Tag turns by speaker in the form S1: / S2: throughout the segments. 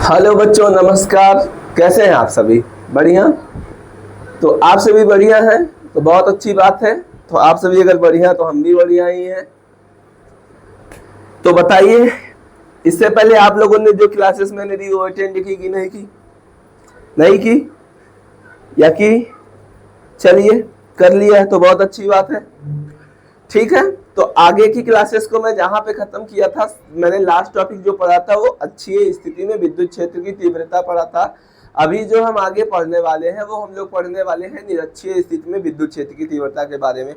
S1: Hello बच्चों, नमस्कार। कैसे हैं आप सभी? बढ़िया? तो आप सभी बढ़िया हैं तो बहुत अच्छी बात है। तो आप सभी अगर बढ़िया तो हम भी बढ़िया ही हैं। तो बताइए, इससे पहले आप लोगों ने जो क्लासेस मैंने दी वो अटेंड की कि नहीं की? नहीं की या की? चलिए, कर लिया है तो बहुत अच्छी बात है। ठीक है, तो आगे की क्लासेस को मैं जहां पे खत्म किया था, मैंने लास्ट टॉपिक जो पढ़ा था वो अक्षीय स्थिति में विद्युत क्षेत्र की तीव्रता पढ़ा था। अभी जो हम आगे पढ़ने वाले हैं वो हम लोग पढ़ने वाले हैं निरक्षीय स्थिति में विद्युत क्षेत्र की तीव्रता के बारे में।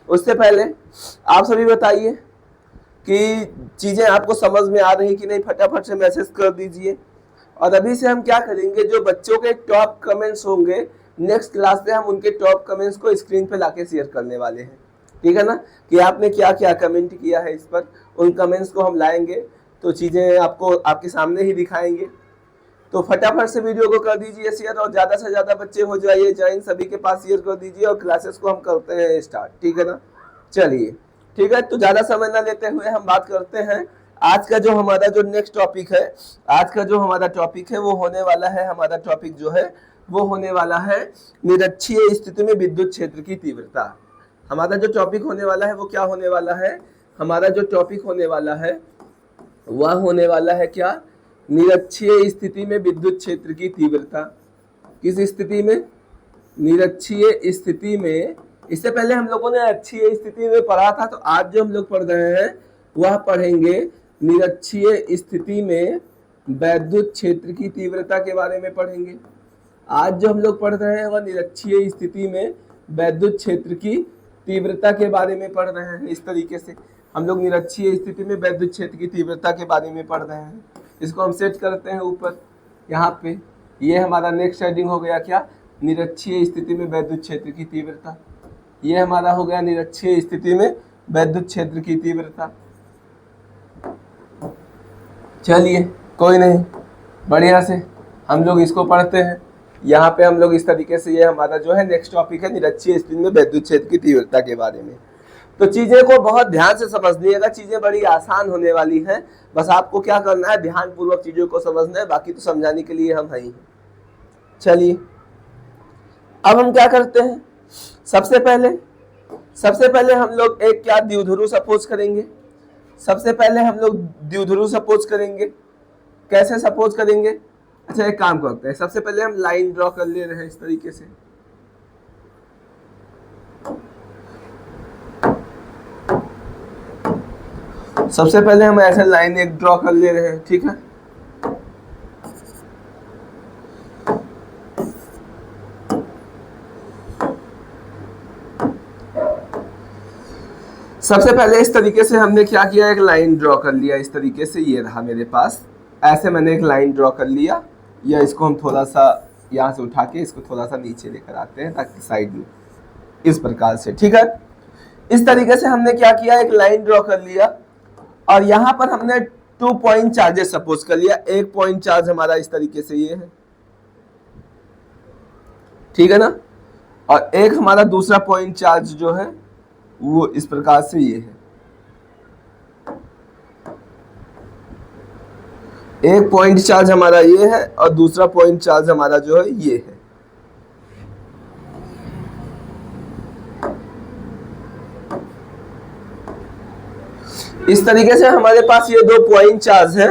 S1: उससे पहले आप सभी बताइए कि चीजें आपको समझ में आ रही कि नहीं, फटाफट से मैसेज कर दीजिए। और अभी से हम क्या करेंगे, जो बच्चों के टॉप कमेंट्स होंगे नेक्स्ट क्लास में हम उनके टॉप कमेंट्स को स्क्रीन पे लाके शेयर करने वाले हैं। ठीक है ना, कि आपने क्या क्या कमेंट किया है इस पर, उन कमेंट्स को हम लाएंगे तो चीजें आपको आपके सामने ही दिखाएंगे। तो फटाफट से वीडियो को कर दीजिए शेयर और ज्यादा से ज्यादा बच्चे हो जाइए ज्वाइन, सभी के पास शेयर कर दीजिए और क्लासेस को हम करते हैं स्टार्ट। ठीक है ना, चलिए ठीक है। तो ज्यादा समय ना लेते हुए हम बात करते हैं आज का जो हमारा जो नेक्स्ट टॉपिक है। आज का जो हमारा टॉपिक है वो होने वाला है, हमारा टॉपिक जो है वो होने वाला है निरक्षीय स्थिति में विद्युत क्षेत्र की तीव्रता। हमारा जो टॉपिक होने वाला है वो क्या होने वाला है? हमारा जो टॉपिक होने वाला है वह होने वाला है क्या? निरक्षीय स्थिति में विद्युत क्षेत्र की तीव्रता। किस स्थिति में? निरक्षीय स्थिति में। इससे पहले हम लोगों ने अक्षीय स्थिति में पढ़ा था, तो आज जो हम लोग पढ़ रहे हैं वह पढ़ेंगे निरक्षीय स्थिति में वैद्युत क्षेत्र की तीव्रता के बारे में पढ़ेंगे। आज जो हम लोग पढ़ रहे हैं वह निरक्षीय स्थिति में वैद्युत क्षेत्र की तीव्रता के बारे में पढ़ रहे हैं। इस तरीके से हम लोग निरक्षीय स्थिति में वैद्युत क्षेत्र की तीव्रता के बारे में पढ़ रहे हैं। इसको हम सेट करते हैं ऊपर यहाँ पे। ये हमारा नेक्स्ट हेडिंग हो गया क्या? निरक्षीय स्थिति में वैद्युत क्षेत्र की तीव्रता। ये हमारा हो गया निरक्षीय स्थिति में वैद्युत क्षेत्र की तीव्रता। चलिए कोई नहीं, बढ़िया से हम लोग इसको पढ़ते हैं। यहाँ पे हम लोग इस तरीके से, ये हमारा जो है नेक्स्ट टॉपिक है निरक्षीय स्थिति में विद्युत क्षेत्र की तीव्रता के बारे में। तो चीजें को बहुत ध्यान से समझिएगा, चीजें बड़ी आसान होने वाली हैं। बस आपको क्या करना है, ध्यान पूर्वक चीजों को समझना है, बाकी तो समझाने के लिए हम हैं। चलिए अब हम क्या करते हैं, सबसे पहले हम लोग एक क्या द्विध्रुव सपोज करेंगे। सबसे पहले हम लोग द्विध्रुव सपोज करेंगे। कैसे सपोज करेंगे? अच्छा एक काम करते हैं, सबसे पहले हम लाइन ड्रॉ कर ले रहे हैं इस तरीके से। सबसे पहले हम ऐसे लाइन एक ड्रॉ कर ले रहे हैं, ठीक है। सबसे पहले इस तरीके से हमने क्या किया, एक लाइन ड्रॉ कर लिया इस तरीके से। ये रहा मेरे पास, ऐसे मैंने एक लाइन ड्रॉ कर लिया। या इसको हम थोड़ा सा यहाँ से उठा के इसको थोड़ा सा नीचे लेकर आते हैं ताकि साइड में इस प्रकार से, ठीक है। इस तरीके से हमने क्या किया, एक लाइन ड्रॉ कर लिया और यहाँ पर हमने 2 पॉइंट चार्जेस सपोज कर लिया। एक पॉइंट चार्ज हमारा इस तरीके से ये है, ठीक है ना। और एक हमारा दूसरा पॉइंट चार्ज जो है वो इस प्रकार से ये है। एक पॉइंट चार्ज हमारा ये है और दूसरा पॉइंट चार्ज हमारा जो है ये है। इस तरीके से हमारे पास ये 2 पॉइंट चार्ज है।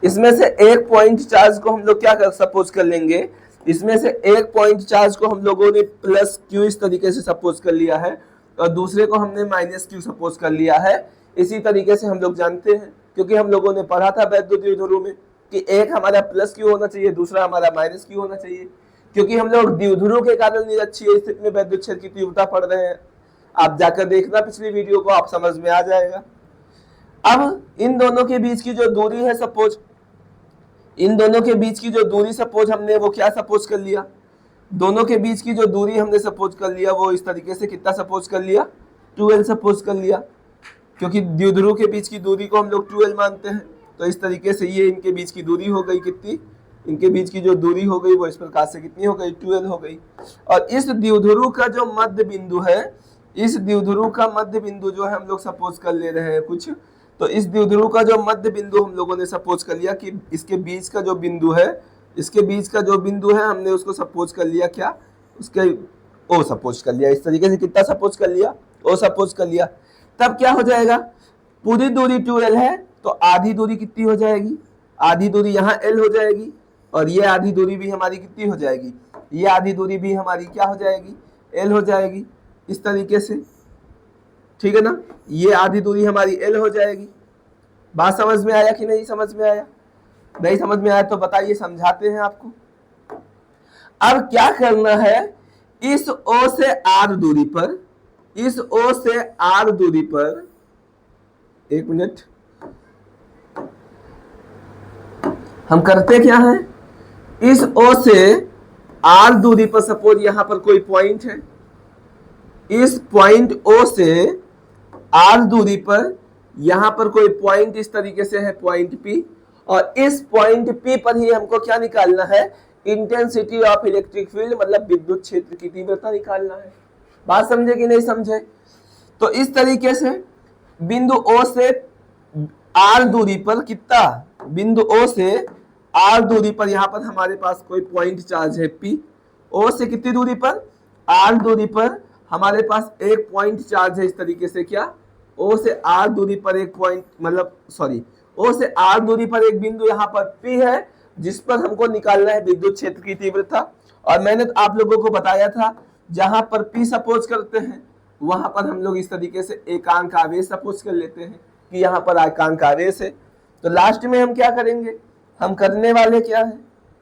S1: इसमें से एक पॉइंट चार्ज को हम लोग क्या कर सपोज कर लेंगे, इसमें से एक पॉइंट चार्ज को हम लोगों ने प्लस क्यू इस तरीके से सपोज कर लिया है और दूसरे को हमने माइनस क्यू सपोज कर लिया है। इसी तरीके से हम लोग जानते हैं, क्योंकि हम लोगों ने पढ़ा था वैद्युत द्विध्रुव में कि एक हमारा प्लस क्यू होना चाहिए, दूसरा हमारा माइनस क्यू होना चाहिए। क्योंकि हम लोग द्विध्रुव के कारण निरक्षीय स्थिति में वैद्युत क्षेत्र की तीव्रता पढ़ रहे हैं। आप जाकर देखना पिछली वीडियो को, आप समझ में आ जाएगा। अब इन दोनों के बीच की जो दूरी है सपोज, इन दोनों के बीच की जो दूरी सपोज हमने वो क्या सपोज कर लिया, दोनों के बीच की जो दूरी हमने सपोज कर लिया वो इस तरीके से कितना सपोज कर लिया, 2l सपोज कर लिया। क्योंकि द्विध्रुव के बीच की दूरी को हम लोग 2l मानते हैं, तो इस तरीके से ये इनके बीच की दूरी हो गई कितनी, इनके बीच की जो दूरी हो गई वो इस प्रकार से कितनी हो गई, 2l हो गई। और इस द्विध्रुव का जो मध्य बिंदु है, इस द्विध्रुव का मध्य बिंदु जो है हम लोग सपोज कर ले रहे हैं कुछ, तो इस द्विध्रुव का जो मध्य बिंदु हम लोगों ने सपोज कर लिया कि इसके बीच का जो बिंदु है, इसके बीच का जो बिंदु है हमने उसको सपोज कर लिया क्या, उसके ओ सपोज कर लिया। इस तरीके से कितना सपोज कर लिया, ओ सपोज कर लिया। तब क्या हो जाएगा, पूरी दूरी 2l है तो आधी दूरी कितनी हो जाएगी, आधी दूरी यहाँ l हो जाएगी और ये आधी दूरी भी हमारी कितनी हो जाएगी, ये आधी दूरी भी हमारी क्या हो जाएगी, l हो जाएगी। इस तरीके से, ठीक है ना, ये आधी दूरी हमारी l हो जाएगी। बात समझ में आया कि नहीं समझ में आया? नहीं समझ में आया तो बताइए, समझाते हैं आपको। अब क्या करना है, इस O से R दूरी पर, इस O से R दूरी पर, एक मिनट, हम करते क्या है, इस O से R दूरी पर सपोज यहां पर कोई पॉइंट है, इस पॉइंट O से R दूरी पर यहां पर कोई पॉइंट इस तरीके से है, पॉइंट P, और इस पॉइंट P पर ही हमको क्या निकालना है, इंटेंसिटी ऑफ इलेक्ट्रिक फील्ड, मतलब विद्युत क्षेत्र की तीव्रता निकालना है। बात समझे कि नहीं समझे? तो इस तरीके से बिंदु O से R दूरी पर कितना, बिंदु O से R दूरी पर यहां पर हमारे पास कोई पॉइंट चार्ज है P, O से कितनी दूरी पर, R दूरी पर हमारे पास एक पॉइंट चार्ज है। इस तरीके से क्या, O से R दूरी पर एक पॉइंट, मतलब सॉरी, O से R दूरी पर एक बिंदु यहाँ पर P है जिस पर हमको निकालना है विद्युत क्षेत्र की तीव्रता। और मैंने आप लोगों को बताया था जहां पर P सपोज करते हैं वहां पर हम लोग इस तरीके से एकांक आवेश सपोज कर लेते हैं कि यहाँ पर एकांक आवेश है। तो लास्ट में हम क्या करेंगे, हम करने वाले क्या है,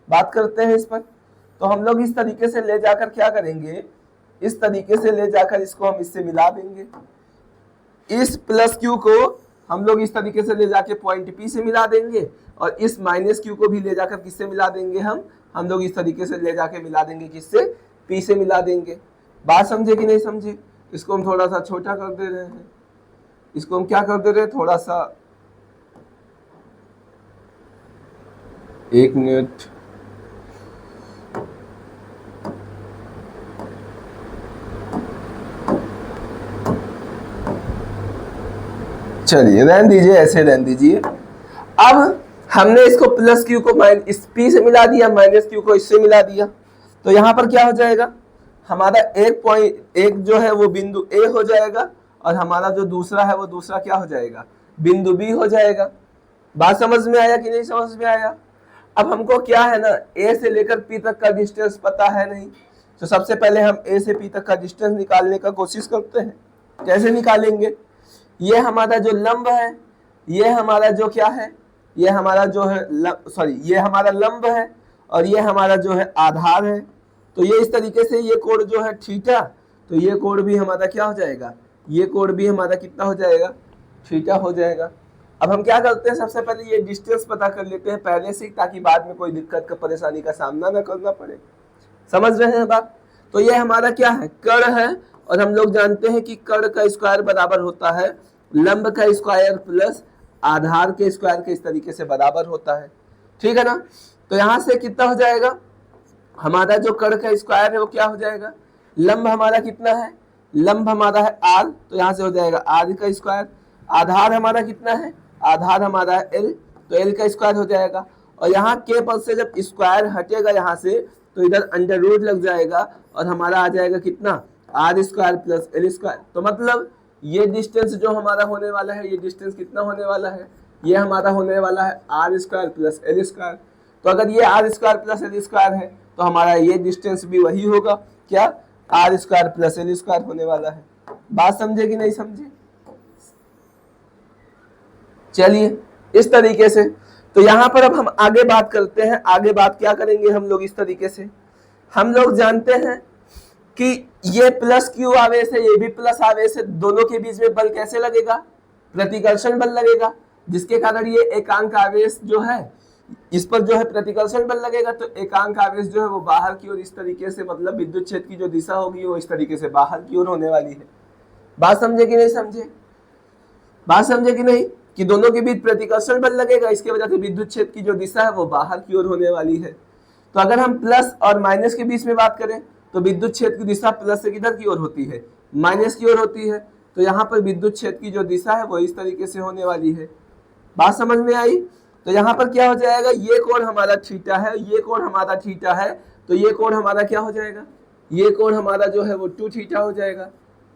S1: बात करते हैं इस पर। तो हम लोग इस तरीके से ले जाकर क्या करेंगे, इस तरीके से ले जाकर इसको हम इससे मिला देंगे, इस प्लस Q को हम लोग इस तरीके से ले जाके पॉइंट P से मिला देंगे, और इस माइनस Q को भी ले जाकर किससे मिला देंगे, हम लोग इस तरीके से ले जाके मिला देंगे, किससे, P से मिला देंगे। बात समझे कि नहीं समझे? इसको हम थोड़ा सा छोटा कर दे रहे हैं, इसको हम क्या कर दे रहे हैं, थोड़ा सा, एक मिनट, चलिए रहने दीजिए, ऐसे रहने दीजिए। अब हमने इसको प्लस Q को इस P से मिला दिया, माइनस Q को इससे मिला दिया, तो यहाँ पर क्या हो जाएगा, हमारा एक पॉइंट, एक जो है वो बिंदु A हो जाएगा, और हमारा जो दूसरा है वो दूसरा क्या हो जाएगा, बिंदु B हो जाएगा। बात समझ में आया कि नहीं समझ में आया? अब हमको क्या है ना, A से लेकर P तक का डिस्टेंस पता है नहीं, तो सबसे पहले हम A से P तक का डिस्टेंस निकालने का कोशिश करते हैं। कैसे निकालेंगे, ये हमारा जो लंब है, ये हमारा जो क्या है, ये हमारा जो है सॉरी, ये हमारा लंब है और ये हमारा जो है आधार है। तो ये इस तरीके से ये कोण जो है थीटा, तो ये कोण भी हमारा क्या हो जाएगा, ये कोण भी हमारा कितना हो जाएगा, थीटा हो जाएगा। अब हम क्या करते हैं, सबसे पहले ये डिस्टेंस पता कर लेते हैं पहले से, ताकि बाद में कोई दिक्कत का परेशानी का सामना ना करना पड़े। समझ रहे हैं बात? तो ये हमारा क्या है, कर्ण है, और हम लोग जानते हैं कि कर्ण का स्क्वायर बराबर होता है लंब का स्क्वायर प्लस आधार के स्क्वायर के, इस तरीके से बराबर होता है, ठीक है ना। तो यहाँ से कितना हो जाएगा, हमारा जो कर्ण का स्क्वायर है वो क्या हो जाएगा, लंब हमारा कितना है, लंब हमारा है r, तो यहाँ से हो जाएगा r का स्क्वायर, आधार हमारा कितना है, आधार हमारा है l, तो l का स्क्वायर हो जाएगा, और यहाँ के पद से जब स्क्वायर हटेगा यहाँ से तो इधर अंडर रूट लग जाएगा, और हमारा आ जाएगा कितना, r square plus l square. तो मतलब ये डिस्टेंस जो हमारा होने वाला है, ये डिस्टेंस कितना होने वाला है, ये हमारा होने वाला है r square plus l square. तो अगर ये r square plus l square है तो हमारा ये डिस्टेंस भी वही होगा, क्या, r square plus l square होने वाला है। बात समझे कि नहीं समझे? चलिए इस तरीके से, तो यहाँ पर अब हम आगे बात करते हैं। आगे बात क्या करेंगे हम लोग, इस तरीके से हम लोग जानते हैं कि ये प्लस Q आवेश है, ये भी प्लस आवेश है, दोनों के बीच में बल कैसे लगेगा, प्रतिकर्षण बल लगेगा, जिसके कारण ये एकांक आवेश जो है इस पर जो है प्रतिकर्षण बल लगेगा, तो एकांक आवेश जो है वो बाहर की ओर इस तरीके से, मतलब विद्युत क्षेत्र की जो दिशा होगी वो इस तरीके से बाहर की ओर होने वाली है। बात समझे कि नहीं समझे? बात समझे कि नहीं, कि दोनों के बीच प्रतिकर्षण बल लगेगा, इसके वजह से विद्युत क्षेत्र की जो दिशा है वो बाहर की ओर होने वाली है। तो अगर हम प्लस और माइनस के बीच में बात करें तो विद्युत क्षेत्र की दिशा प्लस से किधर की ओर होती है, माइनस की ओर होती है। तो यहाँ पर विद्युत क्षेत्र की जो दिशा है वो इस तरीके से होने वाली है। बात समझ में आई? तो यहाँ पर क्या हो जाएगा, ये कोण हमारा थीटा है, ये कोण हमारा थीटा है, तो ये कोण हमारा क्या हो जाएगा, ये कोण हमारा जो है वो 2 थीटा हो जाएगा।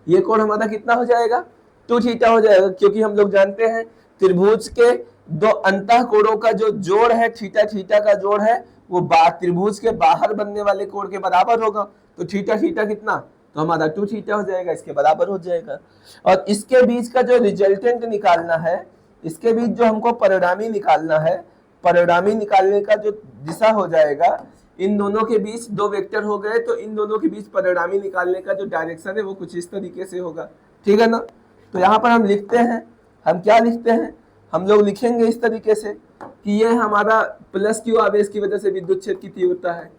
S1: ये कोण हमारा कितना हो जाएगा, 2 थीटा हो जाएगा, क्योंकि हम लोग जानते हैं त्रिभुज के दो अंतः कोणों का जो जोड़ है, थीटा थीटा का जोड़ है, वो त्रिभुज के बाहर बनने वाले कोण के बराबर होगा। तो थीटा थीटा कितना, तो हमारा 2 थीटा हो जाएगा, इसके बराबर हो जाएगा। और इसके बीच का जो रिजल्टेंट निकालना है, इसके बीच जो हमको परिणामी निकालना है, परिणामी निकालने का जो दिशा हो जाएगा, इन दोनों के बीच 2 वेक्टर हो गए, तो इन दोनों के बीच परिणामी निकालने का जो डायरेक्शन है वो कुछ इस तरीके से होगा। ठीक है ना? तो यहाँ पर हम लिखते हैं, हम क्या लिखते हैं, हम लोग लिखेंगे इस तरीके से कि ये हमारा प्लस क्यू आवेश की वजह से विद्युत क्षेत्र की तीव्रता है,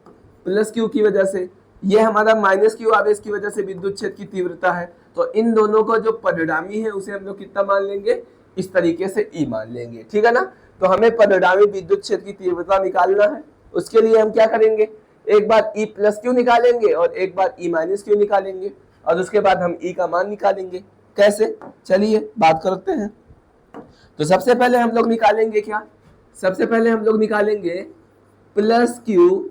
S1: प्लस क्यू की वजह से, ये हमारा माइनस क्यू आवेश की वजह से विद्युत क्षेत्र की तीव्रता है। तो इन दोनों का जो परिणामी है उसे हम लोग कितना मान लेंगे, इस तरीके से ई मान लेंगे। ठीक है ना? तो हमें परिणामी विद्युत क्षेत्र की तीव्रता निकालना है। उसके लिए हम क्या करेंगे, एक बार ई प्लस क्यू निकालेंगे और एक बार ई माइनस क्यू निकालेंगे, और उसके बाद हम ई का मान निकालेंगे। कैसे, चलिए बात करते हैं। तो सबसे पहले हम लोग निकालेंगे क्या, सबसे पहले हम लोग निकालेंगे प्लस क्यू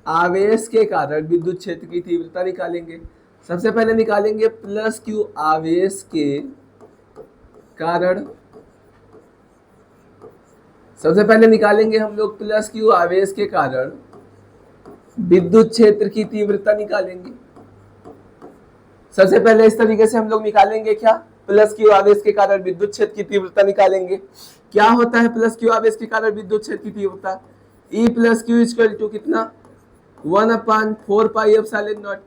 S1: आवेश के कारण विद्युत क्षेत्र की तीव्रता निकालेंगे। सबसे पहले निकालेंगे प्लस क्यू आवेश के कारण, सबसे पहले निकालेंगे हम लोग प्लस क्यू आवेश के कारण विद्युत क्षेत्र की तीव्रता निकालेंगे। सबसे पहले इस तरीके से हम लोग निकालेंगे क्या, प्लस क्यू आवेश के कारण विद्युत क्षेत्र की तीव्रता निकालेंगे। क्या होता है प्लस क्यू आवेश के कारण विद्युत क्षेत्र की तीव्रता, E plus Q equal to कितना, 1/4 pi epsilon not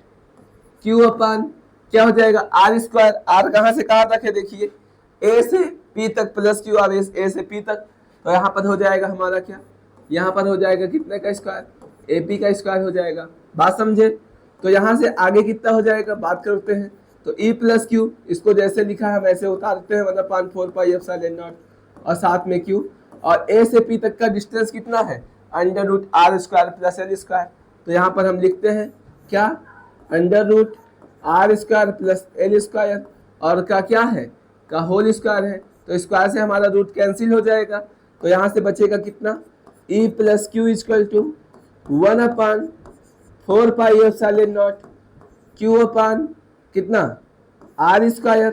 S1: Q upon क्या हो जाएगा, आर स्क्वायर। आर कहाँ से कहाँ तक है, देखिए ए से पी तक, प्लस क्यू आवेश ए से पी तक। तो यहाँ पर हो जाएगा हमारा क्या, यहाँ पर हो जाएगा कितने का स्क्वायर, ए पी का स्क्वायर हो जाएगा। बात समझे? तो यहाँ से आगे कितना हो जाएगा, बात करते हैं। तो ई प्लस क्यू, इसको जैसे लिखा है वैसे उतारते हैं, 1/4 पाई एप्सिलॉन नॉट, और साथ में क्यू, और ए से पी तक का डिस्टेंस कितना है, √r square plus L square. तो यहाँ पर हम लिखते हैं क्या, √r square plus L square, और का क्या है, का होल स्क्वायर है। तो स्क्वायर से हमारा रूट कैंसिल हो जाएगा, तो यहाँ से बचेगा कितना, E plus Q equal to 1/4 pi epsilon not Q upon कितना, R square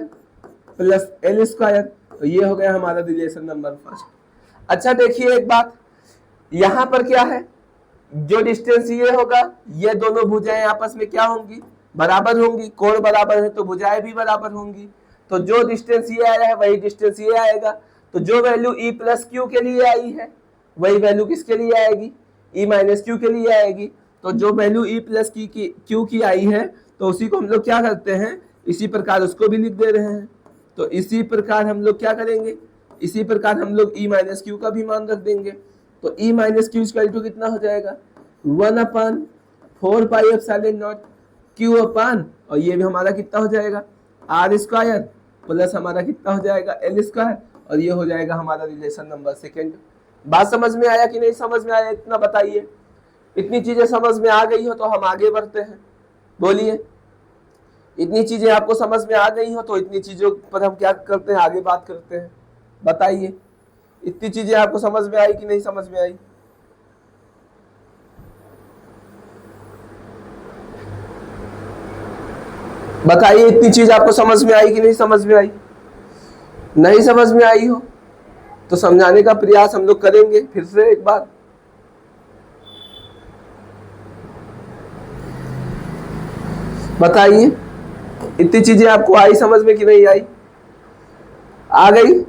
S1: plus L square. तो ये हो गया हमारा रिलेशन नंबर फर्स्ट। अच्छा देखिए एक बात, यहाँ पर क्या है, जो डिस्टेंस ये होगा, ये दोनों भुजाएं आपस में क्या होंगी, बराबर होंगी, कोण बराबर है तो भुजाएं भी बराबर होंगी। तो जो डिस्टेंस ये आया है वही डिस्टेंस ये आएगा। तो जो वैल्यू ई प्लस क्यू के लिए आई है वही वैल्यू किसके लिए आएगी, ई माइनस क्यू के लिए आएगी। तो जो वैल्यू ई प्लस क्यू की आई है तो उसी को हम लोग क्या करते हैं, इसी प्रकार उसको भी लिख दे रहे हैं। तो इसी प्रकार हम लोग क्या करेंगे, इसी प्रकार हम लोग ई माइनस क्यू का भी मान रख देंगे। तो E minus Q equal to कितना हो जाएगा, 1/4 पाई एप्सिलॉन नॉट क्यू अपान, और ये भी हमारा कितना हो जाएगा, आर स्क्वायर प्लस हमारा कितना हो जाएगा, एल स्क्वायर, और ये हो जाएगा हमारा रिलेशन नंबर सेकेंड। बात समझ में आया कि नहीं समझ में आया, इतना बताइए। इतनी चीजें समझ में आ गई हो तो हम आगे बढ़ते हैं, बोलिए। इतनी चीजें आपको समझ में आ गई हो तो इतनी चीजों पर हम क्या करते हैं, आगे बात करते हैं। बताइए इतनी चीजें आपको समझ में आई कि नहीं समझ में आई। बताइए इतनी चीज आपको समझ में आई कि नहीं समझ में आई। नहीं समझ में आई हो तो समझाने का प्रयास हम लोग करेंगे फिर से एक बार। बताइए इतनी चीजें आपको आई समझ में कि नहीं आई। आ गई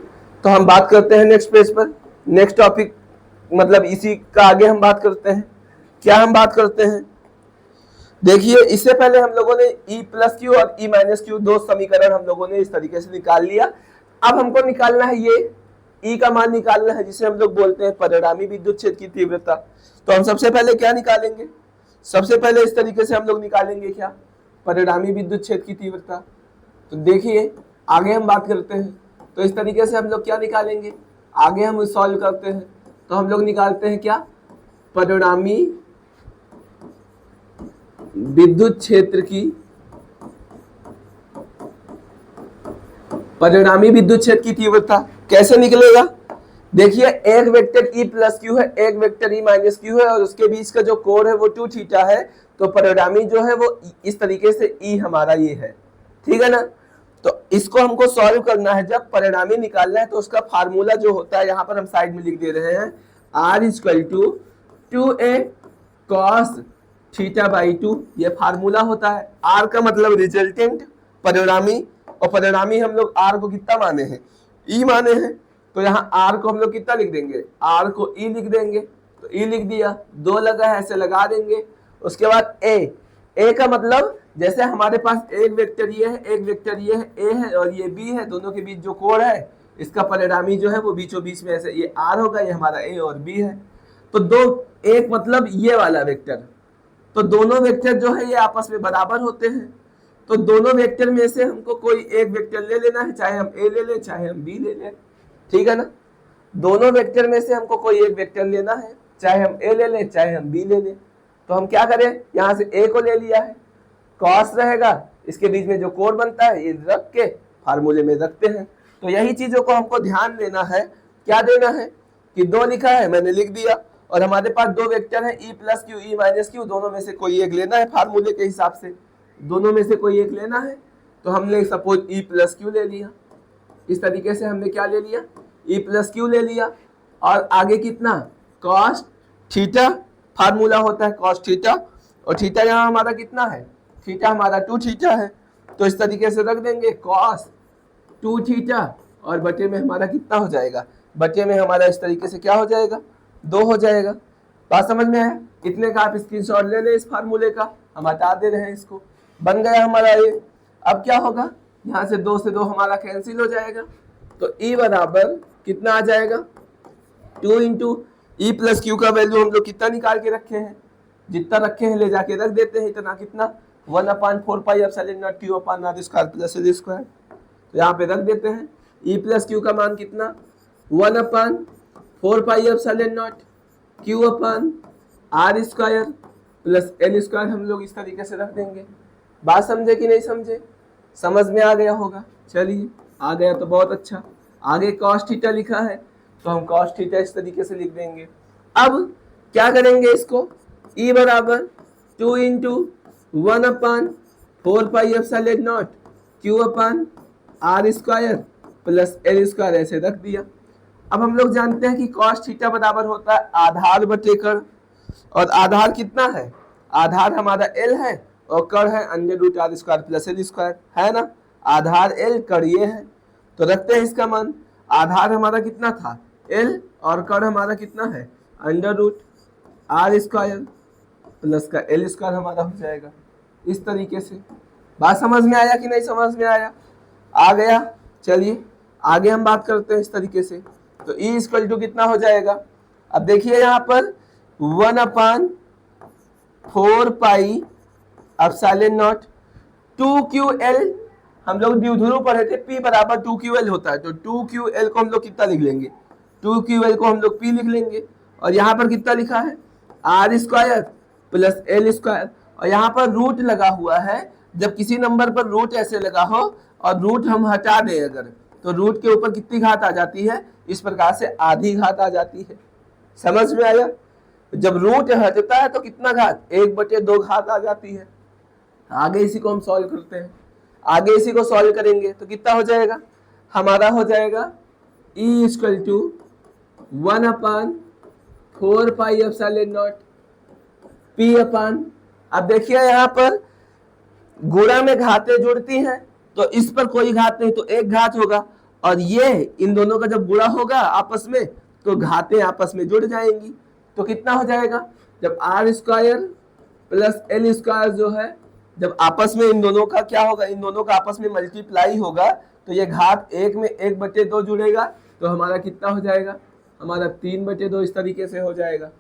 S1: तो हम बात करते हैं नेक्स्ट पेज पर, नेक्स्ट टॉपिक, मतलब इसी का आगे हम बात करते हैं। क्या हम बात करते हैं, देखिए इससे पहले हम लोगों ने ई प्लस क्यू और ई माइनस क्यू दो समीकरण हम लोगों ने इस तरीके से निकाल लिया। अब हमको निकालना है ये ई का मान निकालना है, जिसे हम लोग बोलते हैं परिणामी विद्युत क्षेत्र की तीव्रता। तो हम सबसे पहले क्या निकालेंगे, सबसे पहले इस तरीके से हम लोग निकालेंगे क्या, परिणामी विद्युत क्षेत्र की तीव्रता। तो देखिए आगे हम बात करते हैं, तो इस तरीके से हम लोग क्या निकालेंगे, आगे हम सॉल्व करते हैं। तो हम लोग निकालते हैं क्या, परिणामी विद्युत क्षेत्र की परिणामी विद्युत क्षेत्र की तीव्रता कैसे निकलेगा? देखिए एक वेक्टर E प्लस क्यू है, एक वेक्टर E माइनस क्यू है और उसके बीच का जो कोण है वो 2 थीटा है, तो परिणामी जो है वो इस तरीके से E हमारा ये है, ठीक है ना। तो इसको हमको सॉल्व करना है, जब परिणामी निकालना है तो उसका फार्मूला जो होता है यहाँ पर हम साइड में लिख दे रहे हैं, R equal to 2a cos theta by 2, ये फार्मूला होता है। R का मतलब रिजल्टेंट परिणामी, और परिणामी हम लोग R को कितना माने हैं? E माने हैं, तो यहाँ R को हम लोग कितना लिख देंगे? R को E लिख देंगे, तो E लिख दिया, 2 लगा है ऐसे लगा देंगे। उसके बाद A का मतलब जैसे हमारे पास एक वेक्टर ये है, एक वेक्टर ये है, A है और ये B है, दोनों के बीच जो कोण है इसका परिणामी जो है वो बीचों बीच में ऐसे ये R होगा, ये हमारा A और B है। तो दो, एक मतलब ये वाला वेक्टर, तो दोनों वेक्टर जो है ये आपस में बराबर होते हैं, तो दोनों वेक्टर में से हमको कोई एक वेक्टर ले लेना है, चाहे हम A ले लें चाहे हम B ले लें, ठीक है ना। दोनों वेक्टर में से हमको कोई एक वेक्टर लेना है, चाहे हम A ले लें चाहे हम B ले लें। तो हम क्या करें, यहाँ से A को ले लिया है, कॉस रहेगा, इसके बीच में जो कोण बनता है ये रख के फार्मूले में रखते हैं। तो यही चीजों को हमको ध्यान देना है। क्या देना है कि 2 लिखा है, मैंने लिख दिया, और हमारे पास 2 वेक्टर है E plus Q E minus Q, दोनों में से कोई एक लेना है फार्मूले के हिसाब से, दोनों में से कोई एक लेना है। तो हमने सपोज E प्लस क्यू ले लिया, इस तरीके से हमने क्या ले लिया, E प्लस क्यू ले लिया, और आगे कितना कॉस थीटा फार्मूला होता है कॉस थीटा, और थीटा यहाँ हमारा कितना है, थीटा हमारा 2 थीटा है, तो इस तरीके से रख देंगे कॉस 2 थीटा, और बटे में हमारा कितना हो जाएगा, बटे में हमारा इस तरीके से क्या हो जाएगा, 2 हो जाएगा। बात समझ में आया? इतने का आप स्क्रीनशॉट ले लें इस फार्मूले का, हम हटा दे रहे हैं इसको, बन गया हमारा ये। अब क्या होगा, यहाँ से 2 से 2 हमारा कैंसिल हो जाएगा, तो E बराबर कितना आ जाएगा, 2 इंटू E प्लस क्यू का वैल्यू हम लोग कितना निकाल के रखे हैं, जितना रखे हैं ले जाके रख देते हैं, इतना कितना 1/4 pi epsilon not Q upon R square plus L square, तो यहाँ पे रख देते हैं। E प्लस क्यू का मान कितना, 1/4 pi epsilon not Q upon R square plus L square, हम लोग इस तरीके से रख देंगे। बात समझे कि नहीं समझे? समझ में आ गया होगा, चलिए आ गया तो बहुत अच्छा। आगे कॉस थीटा लिखा है, तो हम कॉस थीटा इस तरीके से लिख देंगे। अब क्या करेंगे इसको, E बराबर 2 into 1/4 pi epsilon not Q upon R square plus L square ऐसे रख दिया। अब हम लोग जानते हैं कि कॉस थीटा बराबर होता है आधार बटे कण, और आधार कितना है, आधार हमारा L है और कण है √r square plus L square, है ना। आधार L कण ये है, तो रखते हैं इसका मान। आधार हमारा कितना था L, और कण हमारा कितना है √r स्क्वायर प्लस का एल स्क्वायर हमारा हो जाएगा इस तरीके से। बात समझ में आया कि नहीं समझ में आया? आ गया। चलिए आगे हम बात करते हैं इस तरीके से। तो E इक्वल टू कितना हो जाएगा, अब देखिए यहाँ पर 1/4 पाई एप्सिलॉन नॉट 2QL, हम लोग द्विध्रुव पढ़े थे, P बराबर 2QL होता है, तो 2QL को हम लोग कितना लिख लेंगे, 2QL को हम लोग P लिख लेंगे, और यहाँ पर कितना लिखा है R square plus L square, और यहाँ पर रूट लगा हुआ है। जब किसी नंबर पर रूट ऐसे लगा हो और रूट हम हटा दें अगर, तो रूट के ऊपर कितनी घात आ जाती है, इस प्रकार से आधी घात आ जाती है। समझ में आया? जब रूट हटता है तो कितना घात, 1/2 घात आ जाती है। आगे इसी को हम सॉल्व करते हैं, आगे इसी को सॉल्व करेंगे तो कितना हो जाएगा, हमारा हो जाएगा E equal to 1/4 pi epsilon nought P upon, अब देखिए यहाँ पर गुणा में घातें जुड़ती हैं, तो इस पर कोई घात नहीं, तो एक घात होगा, और ये इन दोनों का जब गुणा होगा आपस में तो घातें आपस में जुड़ जाएंगी। तो कितना हो जाएगा, जब R square plus L square जो है, जब आपस में इन दोनों का क्या होगा, इन दोनों का आपस में मल्टीप्लाई होगा, तो ये घात 1 में 1/2 जुड़ेगा, तो हमारा कितना हो जाएगा, हमारा 3/2 इस तरीके से हो जाएगा।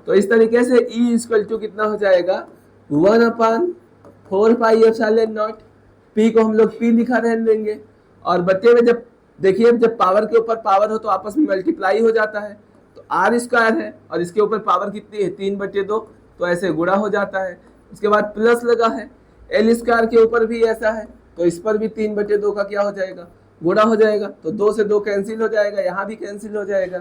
S1: तो इस तरीके से E इक्वल टू कितना हो जाएगा, 1/4 पाई एप्सिलॉन नॉट, P को हम लोग P लिखा रहने देंगे, और बच्चे में जब देखिए जब पावर के ऊपर पावर हो तो आपस में मल्टीप्लाई हो जाता है, तो R स्क्वायर है और इसके ऊपर पावर कितनी है 3/2, तो ऐसे गुणा हो जाता है। उसके बाद प्लस लगा है, L स्क्वायर के ऊपर भी ऐसा है, तो इस पर भी 3/2 का क्या हो जाएगा, गुणा हो जाएगा, तो 2 से 2 कैंसिल हो जाएगा, यहाँ भी कैंसिल हो जाएगा,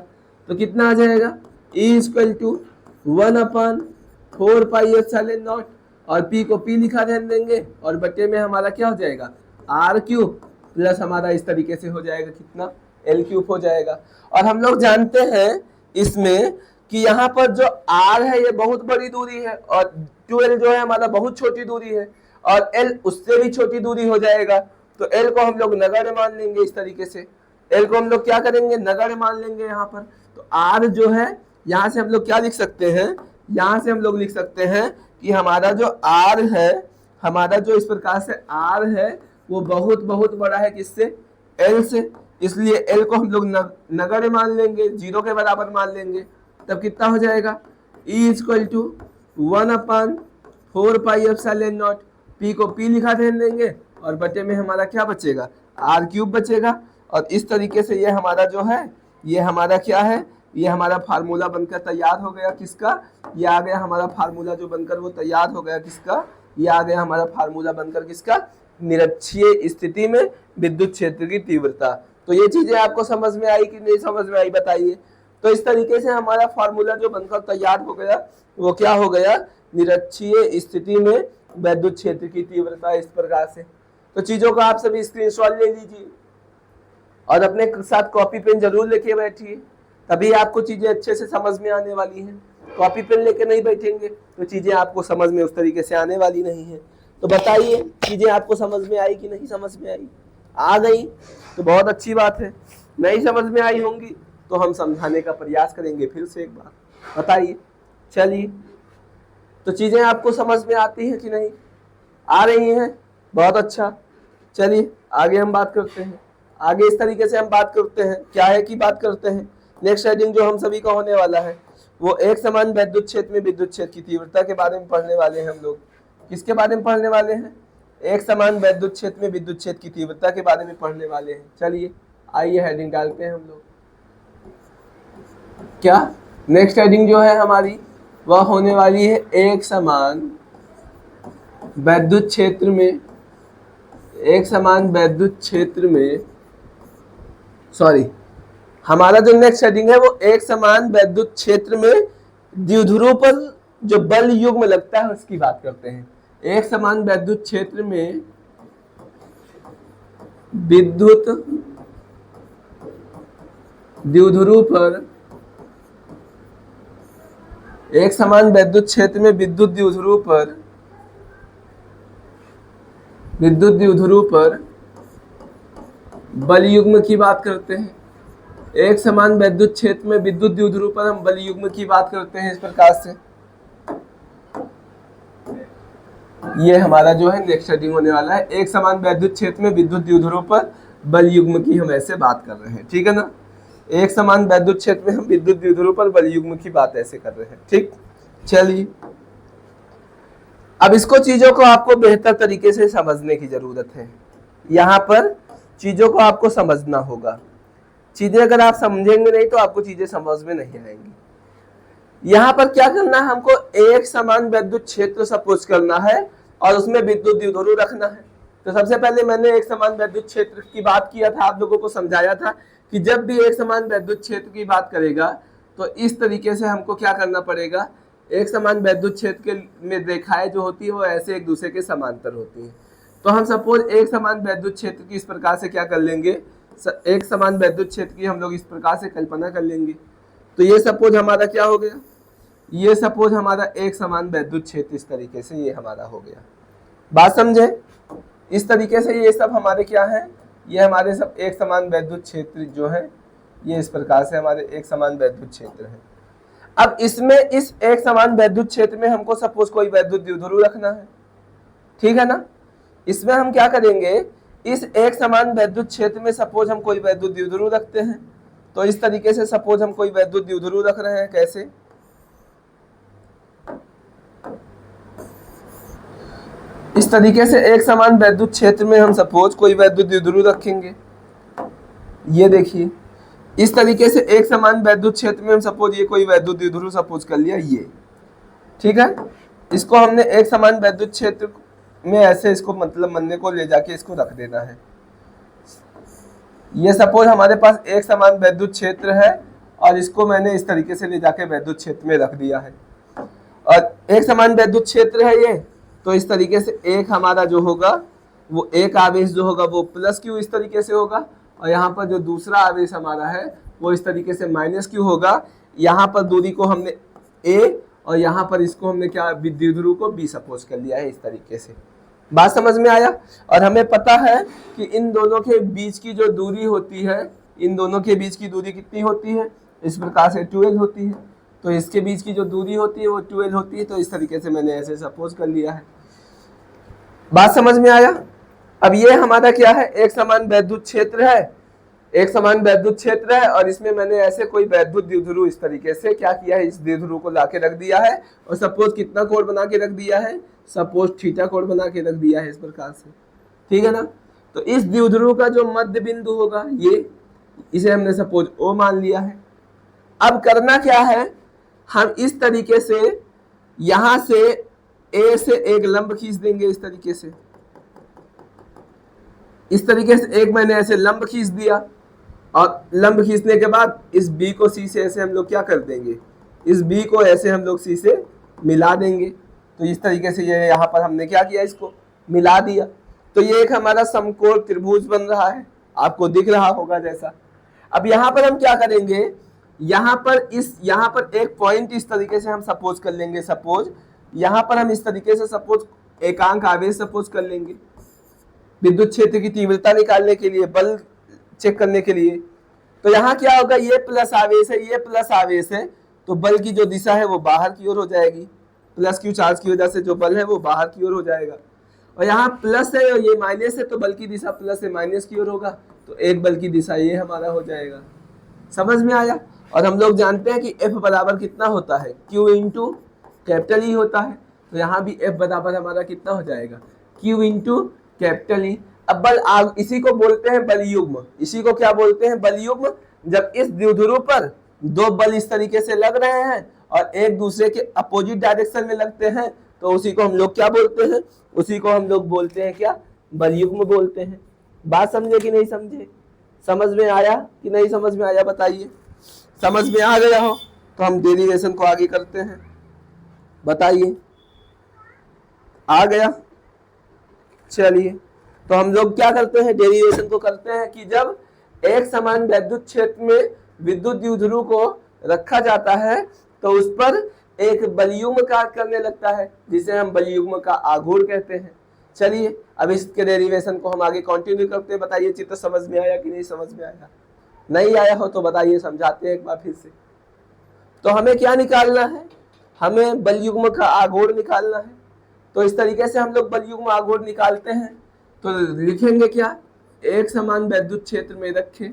S1: तो कितना आ जाएगा E equal to 1/4 pi epsilon nought, और P को P लिखा ध्यान देंगे, और बटे में हमारा क्या हो जाएगा R क्यूब प्लस हमारा इस तरीके से हो जाएगा कितना L क्यूब हो जाएगा। और हम लोग जानते हैं इसमें कि यहाँ पर जो R है ये बहुत बड़ी दूरी है, और 2L जो है हमारा बहुत छोटी दूरी है, और L उससे भी छोटी दूरी हो जाएगा, तो L को हम लोग नगण्य मान लेंगे। इस तरीके से L को हम लोग क्या करेंगे नगण्य मान लेंगे यहाँ पर। तो R जो है यहाँ से हम लोग क्या लिख सकते हैं, यहाँ से हम लोग लिख सकते हैं कि हमारा जो R है, हमारा जो इस प्रकार से R है वो बहुत बहुत बड़ा है किससे L से, इसलिए L को हम लोग नगण्य मान लेंगे, 0 के बराबर मान लेंगे। तब कितना हो जाएगा E equal to 1/4 pi epsilon nought, P को P लिखा ध्यान देंगे, और बटे में हमारा क्या बचेगा R क्यूब बचेगा। और इस तरीके से ये हमारा जो है ये हमारा क्या है, ये हमारा फार्मूला बनकर तैयार हो गया किसका, ये आ गया हमारा फार्मूला जो बनकर वो तैयार हो गया किसका, ये आ गया हमारा फार्मूला बनकर किसका निरक्षीय स्थिति में विद्युत क्षेत्र की तीव्रता। तो ये चीजें आपको समझ में आई कि नहीं समझ में आई बताइए। तो इस तरीके से हमारा फार्मूला जो बनकर तैयार हो गया वो क्या हो गया निरक्षीय स्थिति में विद्युत क्षेत्र की तीव्रता इस प्रकार से। तो चीजों का आप सभी स्क्रीनशॉट ले लीजिए और अपने साथ कॉपी पेन जरूर लेके बैठिए, तभी आपको चीजें अच्छे से समझ में आने वाली हैं। कॉपी पेन लेके नहीं बैठेंगे तो चीजें आपको समझ में उस तरीके से आने वाली नहीं है। तो बताइए चीजें आपको समझ में आई कि नहीं समझ में आई? आ गई तो बहुत अच्छी बात है, नहीं समझ में आई होंगी तो हम समझाने का प्रयास करेंगे फिर से एक बार। बताइए चलिए, तो चीजें आपको समझ में आती हैं कि नहीं? आ रही हैं, बहुत अच्छा। चलिए आगे हम बात करते हैं। आगे इस तरीके से हम बात करते हैं, क्या है कि बात करते हैं नेक्स्ट हेडिंग जो हम सभी का होने वाला है वो एक समान विद्युत क्षेत्र में विद्युत क्षेत्र की तीव्रता के बारे में पढ़ने वाले हैं। हम लोग किसके बारे में पढ़ने वाले हैं? एक समान विद्युत क्षेत्र में विद्युत क्षेत्र की तीव्रता के बारे में पढ़ने वाले हैं। चलिए आइए हेडिंग डालते हैं हम लोग। क्या नेक्स्ट हेडिंग जो है हमारी वह होने वाली है एक समान विद्युत क्षेत्र में, एक समान विद्युत क्षेत्र में सॉरी हमारा जो नेक्स्ट हेडिंग है वो एक समान विद्युत क्षेत्र में द्विध्रुव पर जो बल युग्म लगता है उसकी बात करते हैं। एक समान विद्युत क्षेत्र में विद्युत द्विध्रुव पर, एक समान विद्युत क्षेत्र में विद्युत द्विध्रुव पर, विद्युत द्विध्रुव पर बल युग्म की बात करते हैं। एक समान विद्युत क्षेत्र में विद्युत द्विध्रुव पर हम बल युग्म की बात करते हैं इस प्रकार से। ये हमारा जो है नेक्स्ट हेडिंग होने वाला है, एक समान विद्युत क्षेत्र में विद्युत द्विध्रुव पर बल युग्म की हम ऐसे बात कर रहे हैं, ठीक है ना। एक समान विद्युत क्षेत्र में हम विद्युत द्विध्रुव पर बल युग्म की बात ऐसे कर रहे हैं, ठीक। चलिए अब इसको चीजों को आपको बेहतर तरीके से समझने की जरूरत है। यहाँ पर चीजों को आपको समझना होगा, चीजें अगर आप समझेंगे नहीं तो आपको चीजें समझ में नहीं आएंगी। यहाँ पर क्या करना है, हमको एक समान विद्युत क्षेत्र सपोज करना है और उसमें विद्युत द्विध्रुव रखना है। तो सबसे पहले मैंने एक समान विद्युत क्षेत्र की बात किया था, आप लोगों को समझाया था कि जब भी एक समान विद्युत क्षेत्र की बात करेगा तो इस तरीके से हमको क्या करना पड़ेगा, एक समान विद्युत क्षेत्र के में रेखाएं जो होती है वो ऐसे एक दूसरे के समांतर होती है। तो हम सपोज एक समान विद्युत क्षेत्र की इस प्रकार से क्या कर लेंगे, एक समान विद्युत क्षेत्र की हम लोग इस प्रकार से कल्पना कर लेंगे। तो ये सपोज हमारा क्या हो गया, ये सपोज हमारा एक समान विद्युत क्षेत्र इस तरीके से ये हमारा हो गया। बात समझे? इस तरीके से ये सब हमारे क्या है, ये हमारे सब एक समान विद्युत क्षेत्र जो है ये इस प्रकार से हमारे एक समान विद्युत क्षेत्र है। अब इसमें इस एक समान विद्युत क्षेत्र में हमको सपोज कोई विद्युत द्विध्रुव रखना है, ठीक है ना। इसमें हम क्या करेंगे, इस एक समान विद्युत क्षेत्र में सपोज हम कोई विद्युत द्विध्रुव रखते हैं। तो इस तरीके से सपोज हम कोई विद्युत द्विध्रुव रख रहे हैं, कैसे, इस तरीके से एक समान विद्युत क्षेत्र में हम सपोज कोई विद्युत द्विध्रुव रखेंगे। ये देखिए इस तरीके से एक समान विद्युत क्षेत्र में हम सपोज ये कोई विद्युत द्विध्रुव सपोज कर लिया ये, ठीक है। इसको हमने एक समान विद्युत क्षेत्र में ऐसे इसको मतलब मन्ने को ले जाके इसको रख देना है। ये सपोज हमारे पास एक समान वैद्युत क्षेत्र है और इसको मैंने इस तरीके से ले जाके वैद्युत क्षेत्र में रख दिया है, और एक समान वैद्युत क्षेत्र है ये, तो इस तरीके से एक हमारा जो होगा वो एक आवेश जो होगा वो प्लस क्यू इस तरीके से होगा, और यहाँ पर जो दूसरा आवेश हमारा है वो इस तरीके से माइनस क्यू होगा। यहाँ पर दूरी को हमने ए और यहाँ पर इसको हमने क्या विद्युत ध्रुव को बी सपोज कर लिया है इस तरीके से। बात समझ में आया? और हमें पता है कि इन दोनों के बीच की जो दूरी होती है, इन दोनों के बीच की दूरी कितनी होती है, इस प्रकार से 12 होती है। तो इसके बीच की जो दूरी होती है वो 12 होती है, तो इस तरीके से मैंने ऐसे सपोज कर लिया है। बात समझ में आया? अब ये हमारा क्या है, एक समान वैद्युत क्षेत्र है, एक समान वैद्युत क्षेत्र है, और इसमें मैंने ऐसे कोई वैद्युत द्विध्रुव इस तरीके से क्या किया है, इस द्विध्रुव को लाके रख दिया है, और सपोज कितना कोण बना के रख दिया है, सपोज थीटा कोण बना के रख दिया है इस प्रकार से, ठीक है ना। तो इस द्विध्रुव का जो मध्य बिंदु होगा ये, इसे हमने सपोज ओ मान लिया है। अब करना क्या है, हम इस तरीके से यहां से ए से एक लंब खींच देंगे इस तरीके से, इस तरीके से एक मैंने ऐसे लंब खींच दिया, और लंब खींचने के बाद इस बी को सी से ऐसे हम लोग क्या कर देंगे, इस बी को ऐसे हम लोग सी से मिला देंगे। तो इस तरीके से ये यहाँ पर हमने क्या किया, इसको मिला दिया। तो ये एक हमारा समकोण त्रिभुज बन रहा है, आपको दिख रहा होगा जैसा। अब यहाँ पर हम क्या करेंगे, यहाँ पर एक पॉइंट इस तरीके से हम सपोज कर लेंगे, सपोज यहाँ पर हम इस तरीके से सपोज एकांक आवेश सपोज कर लेंगे विद्युत क्षेत्र की तीव्रता निकालने के लिए, बल चेक करने के लिए। तो यहाँ क्या होगा, ये प्लस आवेश है, ये प्लस आवेश है, तो बल की जो दिशा है वो बाहर की ओर हो जाएगी, प्लस क्यू चार्ज की वजह से जो बल है वो बाहर की ओर हो जाएगा। और यहाँ प्लस है और ये माइनस है, तो बल की दिशा प्लस से माइनस की ओर होगा, तो एक बल की दिशा ये हमारा हो जाएगा। समझ में आया? और हम लोग जानते हैं कि F बराबर कितना होता है, Q इंटू कैपिटल E होता है, तो यहाँ भी F बराबर हमारा कितना हो जाएगा, Q इंटू कैपिटल E। अब बल इसी को बोलते हैं बल युग्म, इसी को क्या बोलते हैं, बल युग्म। जब इस द्विध्रुव पर दो बल इस तरीके से लग रहे हैं और एक दूसरे के अपोजिट डायरेक्शन में लगते हैं, तो उसी को हम लोग क्या बोलते हैं, उसी को हम लोग बोलते हैं क्या, बल युग्म बोलते हैं। बात समझे कि नहीं समझे? समझ में आया कि नहीं समझ में आया, बताइए। समझ में आ गया हो तो हम डेरिवेशन को आगे करते हैं, बताइए आ गया। चलिए, तो हम लोग क्या करते हैं, डेरिवेशन को करते हैं कि जब एक समान वैद्युत क्षेत्र में विद्युत द्विध्रुव को रखा जाता है तो उस पर एक बलयुग्म कार्य करने लगता है, जिसे हम बलयुग्म का आघूर्ण कहते हैं। चलिए, अब इसके डेरिवेशन को हम आगे कंटिन्यू करते हैं। बताइए चित्र समझ में आया कि नहीं समझ में आया? नहीं आया हो तो बताइए, समझाते हैं एक बार फिर से। तो हमें क्या निकालना है, हमें बलयुग्म का आघूर्ण निकालना है। तो इस तरीके से हम लोग बलयुग्म आघूर्ण निकालते हैं, तो लिखेंगे क्या, एक समान वैद्युत क्षेत्र में रखे,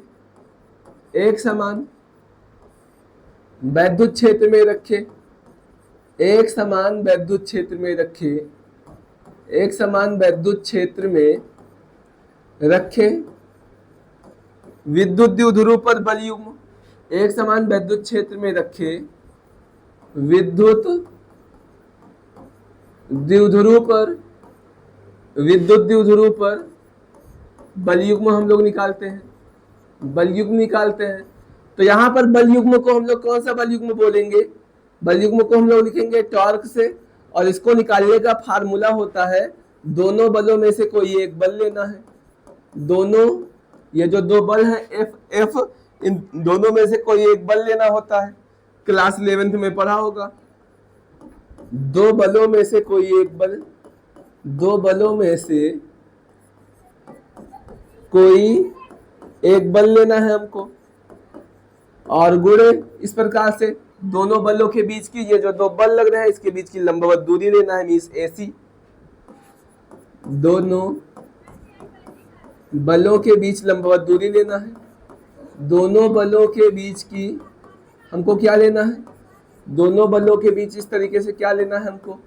S1: एक समान वैद्युत क्षेत्र में रखे, एक समान वैद्युत क्षेत्र में रखे, एक समान वैद्युत क्षेत्र में रखे विद्युत द्विध्रुव पर बलयुग्म, एक समान वैद्युत क्षेत्र में रखे विद्युत द्विध्रुव पर बलयुग्म हम लोग निकालते हैं, बलयुग्म निकालते हैं। तो यहाँ पर बलयुग्म को हम लोग कौन सा बलयुग्म बोलेंगे, बलयुग्म को हम लोग लिखेंगे टॉर्क से, और इसको निकालने का फार्मूला होता है दोनों बलों में से कोई एक बल लेना है। दोनों, ये जो दो बल हैं F, इन दोनों में से कोई एक बल लेना होता है, क्लास 11th में पढ़ा होगा। दो बलों में से कोई एक बल, दो बलों में से कोई एक बल लेना है हमको, और गुणे इस प्रकार से दोनों बलों के बीच की, ये जो दो बल लग रहे हैं इसके बीच की लंबवत दूरी लेना है, मींस AC। दोनों बलों के बीच लंबवत दूरी लेना है, दोनों बलों के बीच की हमको क्या लेना है, दोनों बलों के बीच इस तरीके से क्या लेना है हमको,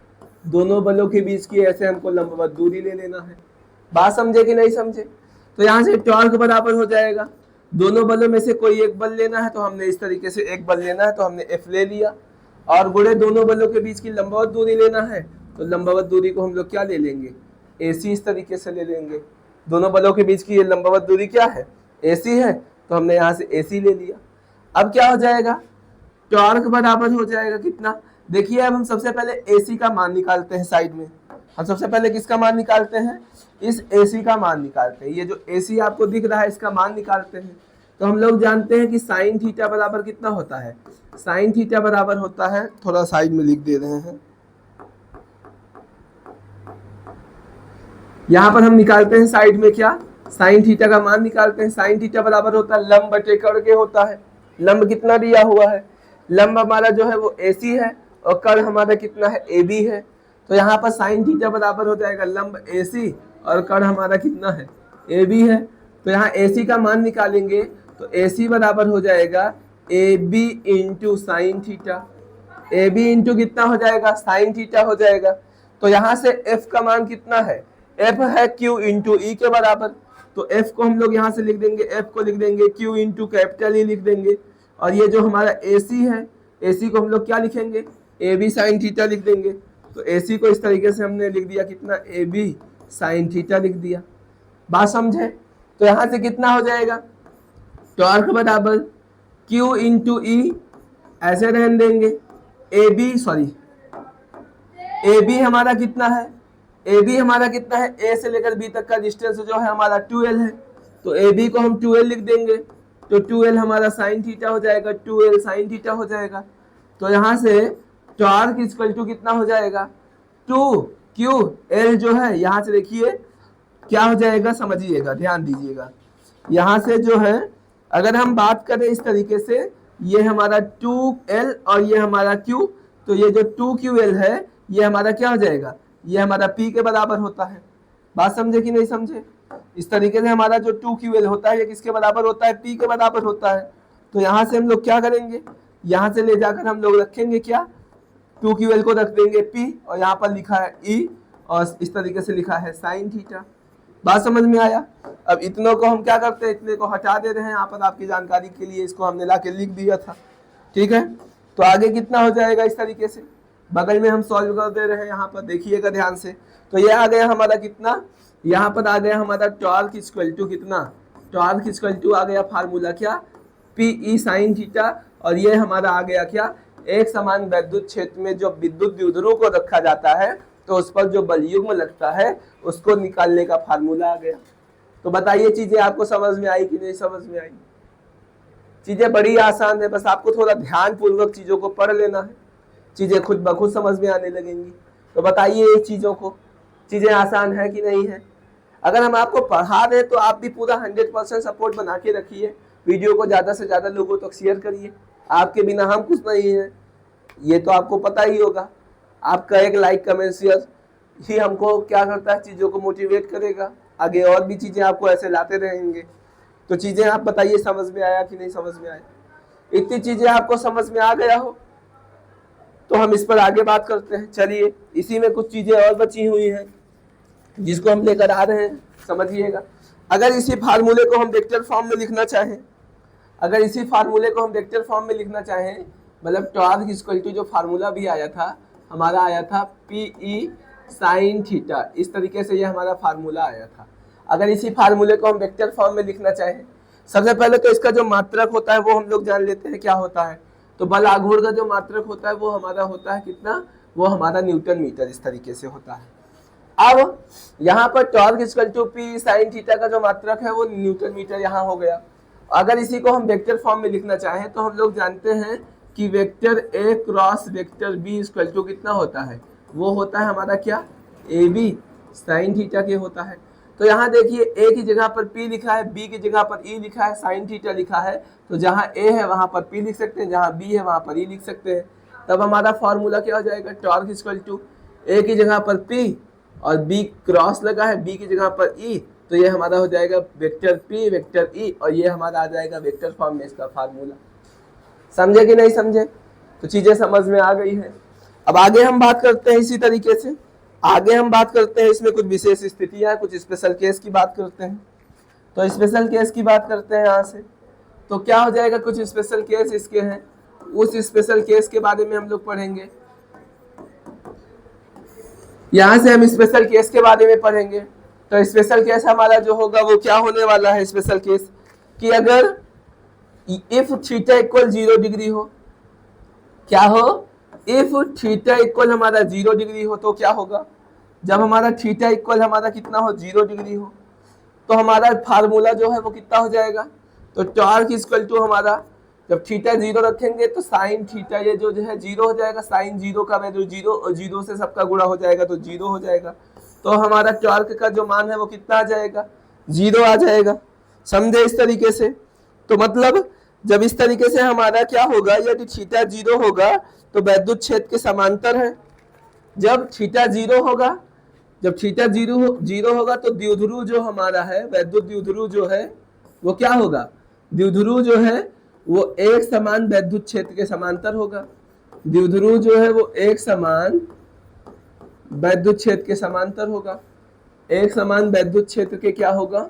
S1: दोनों बलों के बीच की ऐसे हमको लंबवत दूरी ले लेना है। बात समझे कि नहीं समझे? तो यहाँ से टॉर्क बराबर हो जाएगा, दोनों बलों में से कोई एक बल लेना है, तो हमने इस तरीके से एक बल लेना है तो हमने F ले लिया, और गुणे दोनों बलों के बीच की लंबवत दूरी लेना है, तो लंबवत दूरी को हम लोग क्या ले लेंगे, AC इस तरीके से ले लेंगे। दोनों बलों के बीच की ये लंबवत दूरी क्या है, AC है तो हमने यहाँ से AC ले लिया। अब क्या हो जाएगा, टॉर्क बराबर हो जाएगा कितना, देखिए अब हम सबसे पहले AC का मान निकालते हैं साइड में। हम सबसे पहले किसका मान निकालते हैं, इस AC का मान निकालते हैं। ये जो AC आपको दिख रहा है इसका मान निकालते हैं। तो हम लोग जानते हैं कि साइन थीटा बराबर कितना होता है, साइन थीटा बराबर होता है, थोड़ा साइड में लिख दे रहे हैं, यहाँ पर हम निकालते हैं साइड में क्या, साइन थीटा का मान निकालते हैं। साइन थीटा बराबर होता है लंब बटे कर्ण के होता है। लंब कितना दिया हुआ है, लंब हमारा जो है वो AC है और कर्ण हमारा कितना है, AB है। तो यहाँ पर साइन थीटा बराबर हो जाएगा लंब AC और कर्ण हमारा कितना है, AB है। तो यहाँ AC का मान निकालेंगे तो AC बराबर हो जाएगा AB into sine theta. AB into कितना हो जाएगा, साइन थीटा हो जाएगा। तो यहाँ से F का मान कितना है, F है Q इंटू E के बराबर। तो F को हम लोग यहाँ से लिख देंगे, F को लिख देंगे Q इंटू कैपिटल E लिख देंगे। और ये जो हमारा AC है, AC को हम लोग क्या लिखेंगे, AB साइन थीटा लिख देंगे। तो AC को इस तरीके से हमने लिख दिया कितना, AB साइन थीटा लिख दिया। बात समझे। तो यहाँ से कितना हो जाएगा, टॉर्क बराबर Q इंटू E, ऐसे रहने देंगे, AB हमारा कितना है, AB हमारा कितना है, A से लेकर B तक का डिस्टेंस जो है हमारा 12 है। तो AB को हम 12 लिख देंगे। तो 12 हमारा साइन थीटा हो जाएगा, 12 साइन थीटा हो जाएगा। तो यहाँ से टॉर्क इक्वल टू कितना हो जाएगा, 2QL जो है, यहाँ से देखिए क्या हो जाएगा, समझिएगा, ध्यान दीजिएगा। यहाँ से जो है अगर हम बात करें इस तरीके से, ये हमारा 2L और ये हमारा Q, तो ये जो 2QL है ये हमारा क्या हो जाएगा, ये हमारा P के बराबर होता है। बात समझे कि नहीं समझे। इस तरीके से हमारा जो 2QL होता है ये किसके बराबर होता है, P के बराबर होता है। तो यहाँ से हम लोग क्या करेंगे, यहाँ से ले जाकर हम लोग रखेंगे क्या, 2QL को रख देंगे P और यहाँ पर लिखा है E और इस तरीके से लिखा है साइन थीटा। बात समझ में आया। अब इतनों को हम क्या करते हैं, इतने को हटा दे रहे हैं, यहाँ पर आपकी जानकारी के लिए इसको हमने लाके लिख दिया था, ठीक है। तो आगे कितना हो जाएगा, इस तरीके से बगल में हम सॉल्व कर दे रहे हैं, यहाँ पर देखिएगा ध्यान से। तो ये आ गया हमारा कितना, यहाँ पर आ गया हमारा टॉर्क इक्वल टू कितना, टॉर्क इक्वल टू आ गया फार्मूला क्या, PE साइन थीटा। और ये हमारा आ गया क्या, एक समान विद्युत क्षेत्र में जो विद्युत द्विध्रुव को रखा जाता है तो उस पर जो बल युग्म लगता है उसको निकालने का फार्मूला आ गया। तो बताइए चीजें आपको समझ में आई कि नहीं समझ में आई। चीजें बड़ी आसान है, बस आपको थोड़ा ध्यान पूर्वक चीजों को पढ़ लेना है, चीजें खुद ब खुद समझ में आने लगेंगी। तो बताइए ये चीजों को, चीजें आसान है कि नहीं है। अगर हम आपको पढ़ा दें तो आप भी पूरा 100% सपोर्ट बना के रखिए, वीडियो को ज्यादा से ज्यादा लोगों तक शेयर करिए। आपके बिना हम कुछ नहीं है, ये तो आपको पता ही होगा। आपका एक लाइक कमेंट शेयर ही हमको क्या करता है, चीज़ों को मोटिवेट करेगा, आगे और भी चीज़ें आपको ऐसे लाते रहेंगे। तो चीज़ें आप बताइए समझ में आया कि नहीं समझ में आया। इतनी चीज़ें आपको समझ में आ गया हो तो हम इस पर आगे बात करते हैं। चलिए, इसी में कुछ चीज़ें और बची हुई हैं जिसको हम लेकर आ रहे हैं, समझिएगा। अगर इसी फार्मूले को हम वेक्टर फॉर्म में लिखना चाहें, अगर इसी फार्मूले को हम वेक्टर फॉर्म में लिखना चाहें, मतलब टॉर्क इक्वल टू जो फार्मूला भी आया था हमारा, आया था PE साइन थीटा, इस तरीके से ये हमारा फार्मूला आया था। अगर इसी फार्मूले को हम वेक्टर फॉर्म में लिखना चाहें, सबसे पहले तो इसका जो मात्रक होता है वो हम लोग जान लेते हैं क्या होता है। तो बल आघूर्ण का जो मात्रक होता है वो हमारा होता है कितना, वो हमारा न्यूटन मीटर, इस तरीके से होता है। अब यहाँ पर torque equal to P sine theta का जो मात्रक है वो न्यूटन मीटर यहाँ हो गया। अगर इसी को हम वेक्टर फॉर्म में लिखना चाहें तो हम लोग जानते हैं कि vector A cross vector B equal to कितना होता है, वो होता है हमारा क्या, AB साइन थीटा के होता है। तो यहाँ देखिए A की जगह पर P लिखा है, B की जगह पर E लिखा है, साइन थीटा लिखा है। तो जहाँ A है वहाँ पर P लिख सकते हैं, जहाँ B है वहाँ पर E लिख सकते हैं। तब हमारा फॉर्मूला क्या हो जाएगा, टॉर्क इक्वल टू A की जगह पर P और B क्रॉस लगा है, B की जगह पर E, तो ये हमारा हो जाएगा वेक्टर P वेक्टर E, और ये हमारा आ जाएगा वेक्टर फॉर्म में इसका फार्मूला। समझे कि नहीं समझे। तो चीजें समझ में आ गई है। अब आगे हम बात करते हैं, इसी तरीके से आगे हम बात करते हैं, इसमें कुछ विशेष स्थितियां, कुछ स्पेशल केस की बात करते हैं। तो स्पेशल केस की बात करते हैं यहाँ से, तो क्या हो जाएगा, कुछ स्पेशल केस इसके हैं, उस स्पेशल केस के बारे में हम लोग पढ़ेंगे। यहाँ से हम स्पेशल केस के बारे में पढ़ेंगे। तो स्पेशल केस हमारा जो होगा वो क्या होने वाला है, स्पेशल केस कि अगर इफ थीटा इक्वल 0 डिग्री हो, क्या हो, इफ थीटा इक्वल हमारा 0 डिग्री हो तो क्या होगा, जब हमारा थीटा इक्वल हमारा कितना हो, 0 डिग्री हो, तो हमारा फार्मूला जो है वो कितना हो जाएगा, तो टॉर्क इक्वल टू हमारा, जब थीटा 0 रखेंगे तो साइन थीटा ये जो है 0 हो जाएगा, साइन 0 का वैल्यू 0 और 0 से सबका गुणा हो जाएगा तो 0 हो जाएगा, तो हमारा टॉर्क का जो मान है वो कितना आ जाएगा, 0 आ जाएगा। समझे इस तरीके से, तो मतलब जब इस तरीके से हमारा क्या होगा, यदि थीटा 0 होगा तो वैद्युत क्षेत्र के समांतर है, जब थीटा 0 होगा, जब थीटा 0 होगा तो द्विध्रुव जो हमारा है, वैद्युत द्विध्रुव जो है वो क्या होगा, द्विध्रुव जो है वो एक समान वैद्युत क्षेत्र के समांतर होगा, द्विध्रुव जो है वो एक समान वैद्युत क्षेत्र के समांतर होगा, एक समान वैद्युत क्षेत्र के क्या होगा,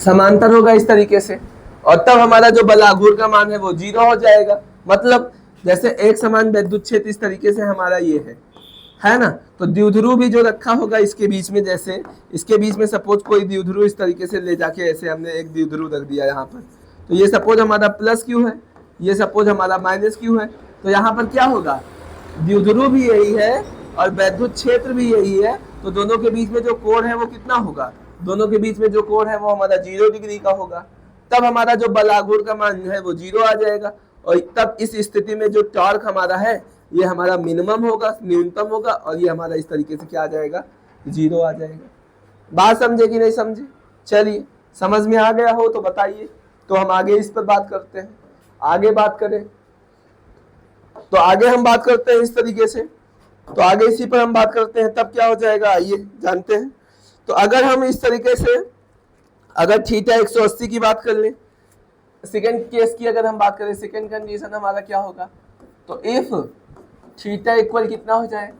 S1: समांतर होगा इस तरीके से, और तब हमारा जो बलाघूर का मान है वो 0 हो जाएगा। मतलब जैसे एक समान वैद्युत क्षेत्र इस तरीके से हमारा ये है ना, तो द्विध्रुव भी जो रखा होगा इसके बीच में, जैसे इसके बीच में सपोज कोई द्विध्रुव इस तरीके से ले जाके ऐसे हमने एक द्विध्रुव रख दिया यहाँ पर, तो ये सपोज हमारा प्लस क्यू है, ये सपोज हमारा माइनस क्यू है, तो यहाँ पर क्या होगा, द्विध्रुव भी यही है और वैद्युत क्षेत्र भी यही है, तो दोनों के बीच में जो कोण है वो कितना होगा, दोनों के बीच में जो कोण है वो हमारा 0 डिग्री का होगा, तब हमारा जो बलाघूर का मान है वो 0 आ जाएगा, और तब इस स्थिति में जो टॉर्क हमारा है ये हमारा मिनिमम होगा, न्यूनतम होगा, और ये हमारा इस तरीके से क्या आ जाएगा, 0 आ जाएगा। बात समझे कि नहीं समझे? चलिए, समझ में आ गया हो तो बताइए, तो हम आगे इस पर बात करते हैं। आगे बात करें तो आगे हम बात करते हैं इस तरीके से, तो आगे इसी पर हम बात करते हैं, तब क्या हो जाएगा आइए जानते हैं। तो अगर हम इस तरीके से, अगर थीटा 180 की बात कर लें, सेकंड केस की अगर हम बात करें, सेकंड कंडीशन हमारा क्या होगा, तो इफ थीटा इक्वल कितना हो जाए,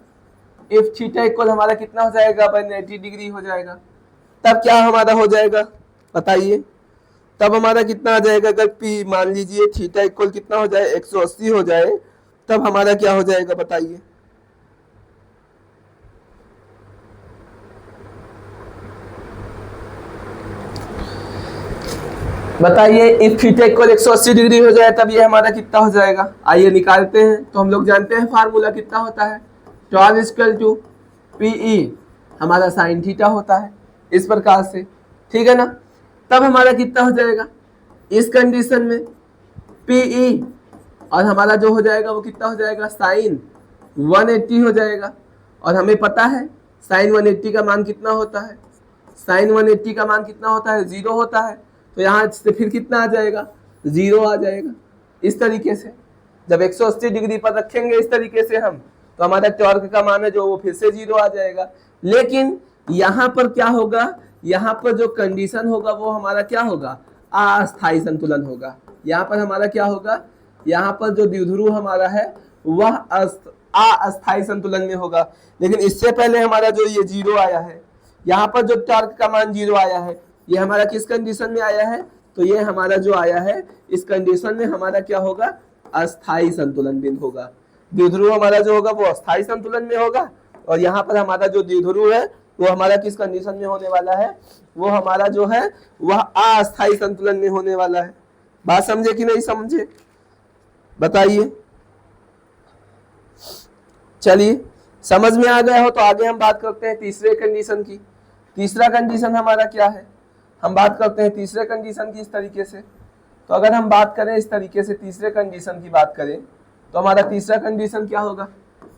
S1: इफ थीटा इक्वल हमारा कितना हो जाएगा, 180 डिग्री हो जाएगा, तब क्या हमारा हो जाएगा बताइए, तब हमारा कितना आ जाएगा, अगर पी मान लीजिए थीटा इक्वल कितना हो जाए, 180 हो जाए, तब हमारा क्या हो जाएगा बताइए, बताइए। इफ थीटा इक्वल 180 डिग्री हो जाए तब ये हमारा कितना हो जाएगा, आइए निकालते हैं। तो हम लोग जानते हैं फार्मूला कितना होता है, टॉर्क इक्वल टू पीई हमारा साइन थीटा होता है, इस प्रकार से, ठीक है ना। तब हमारा कितना हो जाएगा इस कंडीशन में, पीई और हमारा जो हो जाएगा वो कितना हो जाएगा, साइन 180 हो जाएगा, और हमें पता है साइन 180 का मान कितना होता है, साइन 180 का मान कितना होता है, 0 होता है, तो यहाँ से फिर कितना आ जाएगा, 0 आ जाएगा। इस तरीके से जब 180 डिग्री पर रखेंगे इस तरीके से हम, तो हमारा टॉर्क का मान है जो वो फिर से 0 आ जाएगा। लेकिन यहाँ पर क्या होगा, यहाँ पर जो कंडीशन होगा वो हमारा क्या होगा, अस्थायी संतुलन होगा। यहाँ पर हमारा क्या होगा, यहाँ पर जो द्विध्रुव हमारा है वह अस्थायी संतुलन में होगा। लेकिन इससे पहले हमारा जो ये 0 आया है, यहाँ पर जो टॉर्क का मान 0 आया है, ये हमारा किस कंडीशन में आया है, तो ये हमारा जो आया है इस कंडीशन में हमारा क्या होगा, अस्थायी संतुलन बिंदु होगा। द्विध्रुव हमारा जो होगा वो अस्थायी संतुलन में होगा, और यहाँ पर हमारा जो द्विध्रुव है वो हमारा किस कंडीशन में होने वाला है, वो हमारा जो है वह अस्थायी संतुलन में होने वाला है। बात समझे कि नहीं समझे बताइए। चलिए, समझ में आ गया हो तो आगे हम बात करते हैं तीसरे कंडीशन की। तीसरा कंडीशन हमारा क्या है, हम बात करते हैं तीसरे कंडीशन की इस तरीके से। तो अगर हम बात करें इस तरीके से, तीसरे कंडीशन की बात करें, तो हमारा तीसरा कंडीशन क्या होगा,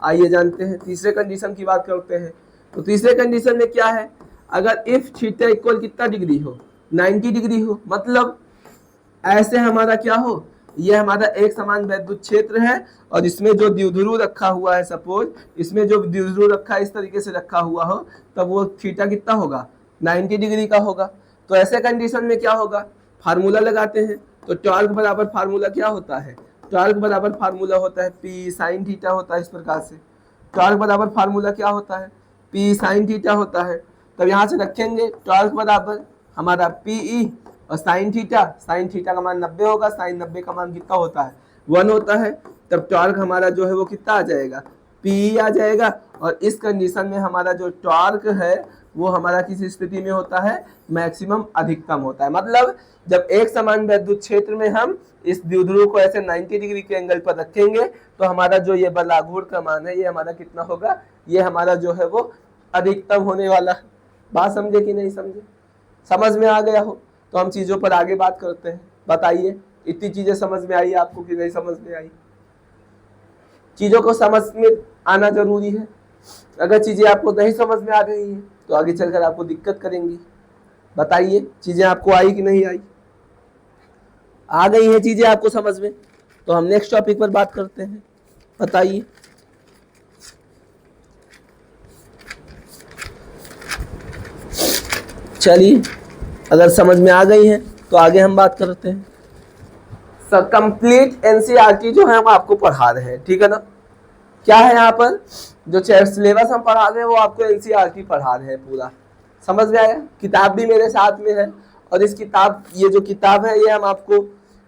S1: आइए जानते हैं। तीसरे कंडीशन की बात करते हैं, तो तीसरे कंडीशन में क्या है, अगर इफ थीटा इक्वल कितना डिग्री हो, 90 डिग्री हो, मतलब ऐसे हमारा क्या हो, ये हमारा एक समान वैद्युत क्षेत्र है, और इसमें जो द्विध्रुव रखा हुआ है, सपोज इसमें जो द्विध्रुव रखा है इस तरीके से रखा हुआ हो, तब वो थीटा कितना होगा, 90 डिग्री का होगा। तो ऐसे कंडीशन में क्या होगा, फार्मूला लगाते हैं। तो टॉर्क बराबर फार्मूला क्या होता है, टॉर्क बराबर फार्मूला होता है पी साइन थीटा होता है। इस प्रकार से टॉर्क बराबर फार्मूला क्या होता है, पी साइन थीटा होता है। तब यहाँ से रखेंगे टॉर्क बराबर हमारा पीई और साइन थीटा का मान 90 होगा, साइन 90 का मान कितना होता है, 1 होता है। तब टॉर्क हमारा जो है वो कितना आ जाएगा, पी आ जाएगा। और इस कंडीशन में हमारा जो टॉर्क है वो हमारा किस स्थिति में होता है, मैक्सिमम अधिकतम होता है। मतलब जब एक समान विद्युत क्षेत्र में हम इस द्विध्रुव को ऐसे 90 डिग्री के एंगल पर रखेंगे तो हमारा जो ये बल आघूर्ण का मान है ये हमारा कितना होगा, ये हमारा जो है वो अधिकतम होने वाला है। बात समझे कि नहीं समझे? समझ में आ गया हो तो हम चीजों पर आगे बात करते हैं। बताइए इतनी चीजें समझ में आई आपको कि नहीं समझ में आई? चीजों को समझ में आना जरूरी है। अगर चीजें आपको नहीं समझ में आ रही है तो आगे चलकर आपको दिक्कत करेंगी। बताइए चीजें आपको आई कि नहीं आई? आ गई हैं चीजें आपको समझ में? तो हम नेक्स्ट टॉपिक पर बात करते हैं। बताइए चलिए, अगर समझ में आ गई है तो आगे हम बात करते हैं। सर कंप्लीट एनसीईआरटी जो है हम आपको पढ़ा रहे हैं, ठीक है ना? क्या है यहाँ पर जो सिलेबस हम पढ़ा रहे हैं वो आपको एनसीईआरटी पढ़ा रहे हैं पूरा। समझ में आया? किताब भी मेरे साथ में है और इस किताब, ये जो किताब है ये हम आपको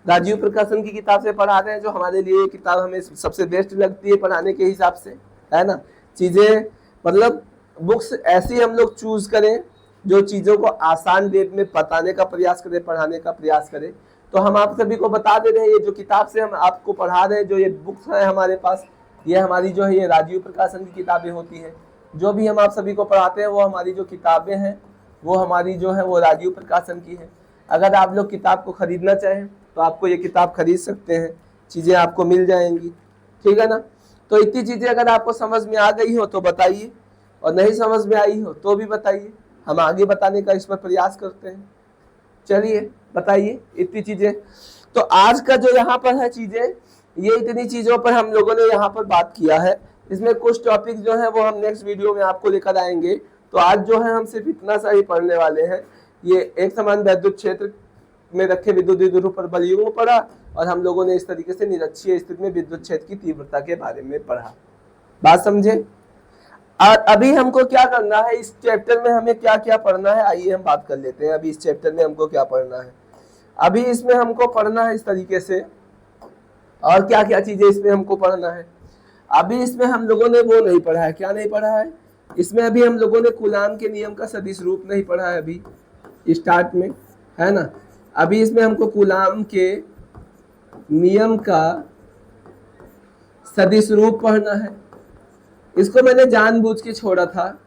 S1: राजीव प्रकाशन की किताब से पढ़ा रहे हैं, जो हमारे लिए किताब हमें सबसे बेस्ट लगती है पढ़ाने के हिसाब से, है ना? चीजें मतलब बुक्स ऐसी हम लोग चूज करें जो चीजों को आसान वे में बताने का प्रयास करें, पढ़ाने का प्रयास करें। तो हम आप सभी को बता दे रहे हैं, ये जो किताब से हम आपको पढ़ा रहे हैं, जो ये बुक्स है हमारे पास, ये हमारी जो है ये राजीव प्रकाशन की किताबें होती है। जो भी हम आप सभी को पढ़ाते हैं वो हमारी जो किताबें हैं वो हमारी जो है वो राजीव प्रकाशन की है। अगर आप लोग किताब को खरीदना चाहें तो आपको ये किताब खरीद सकते हैं, चीजें आपको मिल जाएंगी, ठीक है ना? तो इतनी चीजें अगर आपको समझ में आ गई हो तो बताइए, और नहीं समझ में आई हो तो भी बताइए, हम आगे बताने का इस पर प्रयास करते हैं। चलिए बताइए इतनी चीजें। तो आज का जो यहाँ पर है चीजें, ये इतनी चीजों पर हम लोगों ने यहाँ पर बात किया है। इसमें कुछ टॉपिक जो है वो हम नेक्स्ट वीडियो में आपको लेकर आएंगे। तो आज जो है हम सिर्फ इतना सा ही पढ़ने वाले हैं। ये एक समान विद्युत क्षेत्र में रखे विद्युत द्विध्रुव पर बलयुग्म पढ़ा, और हम लोगों ने इस तरीके से निरक्षीय स्थिति में विद्युत क्षेत्र की तीव्रता के बारे में पढ़ा। बात समझे? और अभी हमको क्या करना है, इस चैप्टर में हमें क्या क्या पढ़ना है, आइए हम बात कर लेते हैं। अभी इस चैप्टर में हमको क्या पढ़ना है, अभी इसमें हमको पढ़ना है इस तरीके से, और क्या क्या चीजें इसमें हमको पढ़ना है। अभी इसमें हम लोगों ने वो नहीं पढ़ा है, क्या नहीं पढ़ा है इसमें? अभी हम लोगों ने कूलाम के नियम का सदिश रूप नहीं पढ़ा है अभी स्टार्ट में, है ना? अभी इसमें हमको कूलाम के नियम का सदिश रूप पढ़ना है। इसको मैंने जानबूझ के छोड़ा था,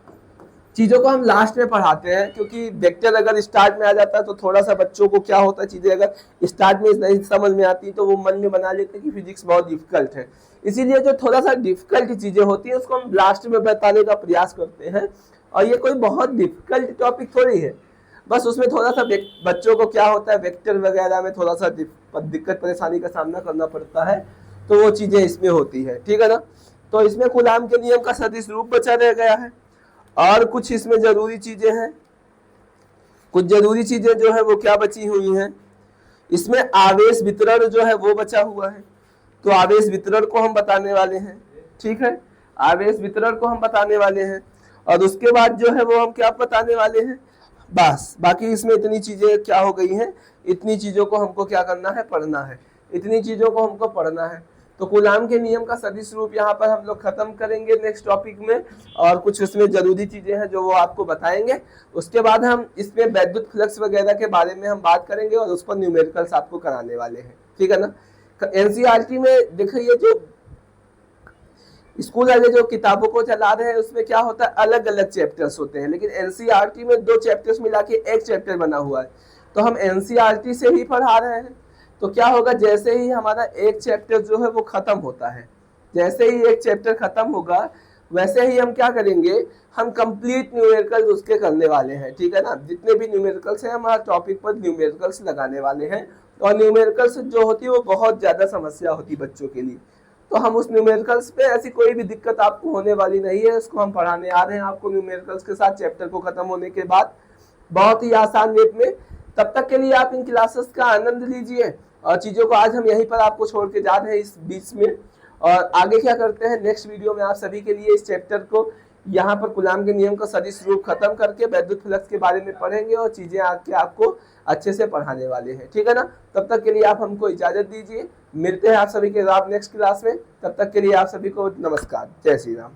S1: चीजों को हम लास्ट में पढ़ाते हैं, क्योंकि वेक्टर अगर स्टार्ट में आ जाता है तो थोड़ा सा बच्चों को क्या होता है, चीजें अगर स्टार्ट में नहीं समझ में आती तो वो मन में बना लेते हैं कि फिजिक्स बहुत डिफिकल्ट है। इसीलिए जो थोड़ा सा डिफिकल्ट चीजें होती है उसको हम लास्ट में बताने का प्रयास करते हैं। और ये कोई बहुत डिफिकल्ट टॉपिक थोड़ी है, बस उसमें थोड़ा सा बच्चों को क्या होता है, वेक्टर वगैरह में थोड़ा सा दिक्कत परेशानी का सामना करना पड़ता है, तो वो चीजें इसमें होती है, ठीक है ना? तो इसमें कूलाम के नियम का सदिश रूप बचा रह गया है, और कुछ इसमें जरूरी चीजें हैं। कुछ जरूरी चीजें जो है वो क्या बची हुई हैं, इसमें आवेश वितरण जो है वो बचा हुआ है। तो आवेश वितरण को हम बताने वाले हैं, ठीक है? आवेश वितरण को हम बताने वाले हैं, और उसके बाद जो है वो हम क्या बताने वाले हैं, बस बाकी इसमें इतनी चीजें क्या हो गई हैं, इतनी चीजों को हमको क्या करना है, पढ़ना है। इतनी चीजों को हमको पढ़ना है। तो कूलाम के नियम का सदिश रूप यहाँ पर हम लोग खत्म करेंगे नेक्स्ट टॉपिक में, और कुछ उसमें जरूरी चीजें हैं जो वो आपको बताएंगे। उसके बाद हम इसमें वैद्युत फ्लक्स वगैरह के बारे में हम बात करेंगे, और उस पर न्यूमेरिकल्स आपको कराने वाले हैं, ठीक है ना? एनसीईआरटी में देखिए, जो स्कूल वाले जो किताबों को चला रहे हैं उसमें क्या होता है, अलग अलग चैप्टर्स होते हैं, लेकिन एनसीईआरटी में 2 चैप्टर्स मिला के एक चैप्टर बना हुआ है। तो हम एनसीईआरटी से ही पढ़ा रहे हैं। तो क्या होगा, जैसे ही हमारा एक चैप्टर जो है वो खत्म होता है, जैसे ही एक चैप्टर खत्म होगा वैसे ही हम क्या करेंगे, हम कंप्लीट न्यूमेरिकल्स उसके करने वाले हैं, ठीक है ना? जितने भी न्यूमेरिकल्स हैं हमारे टॉपिक पर न्यूमेरिकल्स लगाने वाले हैं। और न्यूमेरिकल्स जो होती है वो बहुत ज्यादा समस्या होती है बच्चों के लिए। तो हम उस न्यूमेरिकल्स पे ऐसी कोई भी दिक्कत आपको होने वाली नहीं है। इसको हम पढ़ाने आ रहे हैं आपको न्यूमेरिकल्स के साथ, चैप्टर को खत्म होने के बाद बहुत ही आसान वे में। तब तक के लिए आप इन क्लासेस का आनंद लीजिए, और चीजों को आज हम यहीं पर आपको छोड़ के जा रहे हैं इस बीच में। और आगे क्या करते हैं, नेक्स्ट वीडियो में आप सभी के लिए इस चैप्टर को यहाँ पर कूलाम के नियम का सदिश रूप खत्म करके वैद्युत फ्लक्स के बारे में पढ़ेंगे, और चीजें आके आपको अच्छे से पढ़ाने वाले हैं, ठीक है ना? तब तक के लिए आप हमको इजाजत दीजिए, मिलते हैं आप सभी के साथ नेक्स्ट क्लास में। तब तक के लिए आप सभी को नमस्कार, जय श्री राम।